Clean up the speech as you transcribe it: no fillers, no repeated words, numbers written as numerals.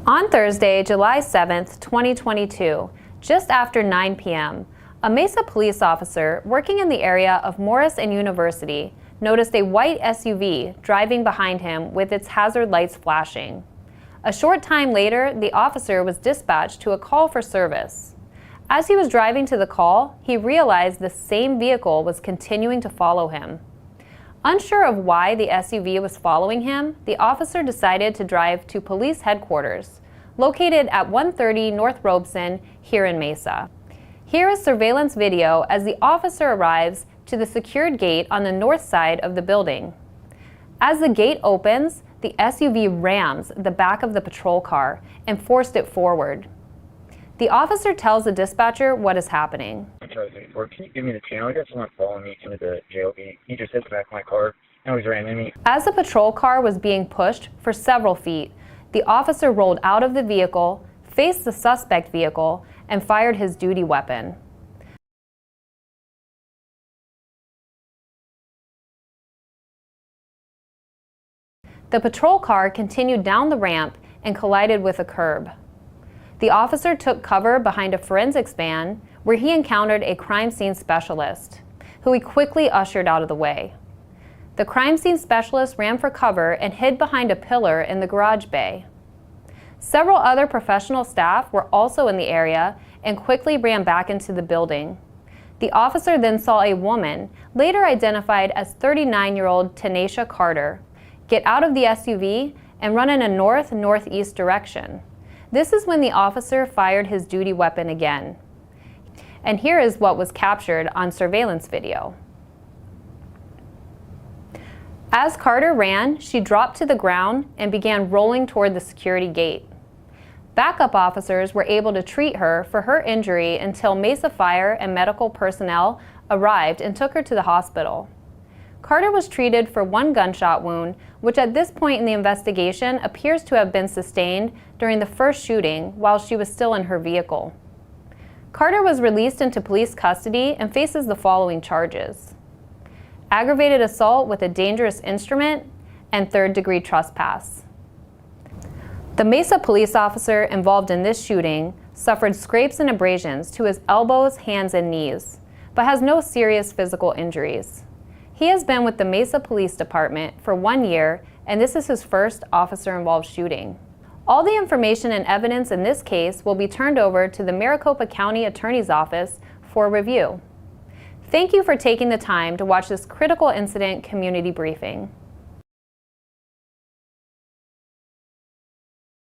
On Thursday, July 7th, 2022, just after 9 p.m., a Mesa police officer working in the area of Morris and University noticed a white SUV driving behind him with its hazard lights flashing. A short time later, the officer was dispatched to a call for service. As he was driving to the call, he realized the same vehicle was continuing to follow him. Unsure of why the SUV was following him, the officer decided to drive to police headquarters, located at 130 North Robeson here in Mesa. Here is surveillance video as the officer arrives to the secured gate on the north side of the building. As the gate opens, the SUV rams the back of the patrol car and forced it forward. The officer tells the dispatcher what is happening. Can you give me the channel? I got someone following me into the jail gate. He just hit the back of my car. Now he's ran into me. As the patrol car was being pushed for several feet, the officer rolled out of the vehicle, faced the suspect vehicle, and fired his duty weapon. The patrol car continued down the ramp and collided with a curb. The officer took cover behind a forensics van where he encountered a crime scene specialist, who he quickly ushered out of the way. The crime scene specialist ran for cover and hid behind a pillar in the garage bay. Several other professional staff were also in the area and quickly ran back into the building. The officer then saw a woman, later identified as 39-year-old Tanisha Carter, get out of the SUV and run in a north-northeast direction. This is when the officer fired his duty weapon again. And here is what was captured on surveillance video. As Carter ran, she dropped to the ground and began rolling toward the security gate. Backup officers were able to treat her for her injury until Mesa Fire and medical personnel arrived and took her to the hospital. Carter was treated for one gunshot wound, which at this point in the investigation appears to have been sustained during the first shooting while she was still in her vehicle. Carter was released into police custody and faces the following charges: aggravated assault with a dangerous instrument and third-degree trespass. The Mesa police officer involved in this shooting suffered scrapes and abrasions to his elbows, hands, and knees, but has no serious physical injuries. He has been with the Mesa Police Department for 1 year, and this is his first officer-involved shooting. All the information and evidence in this case will be turned over to the Maricopa County Attorney's Office for review. Thank you for taking the time to watch this critical incident community briefing.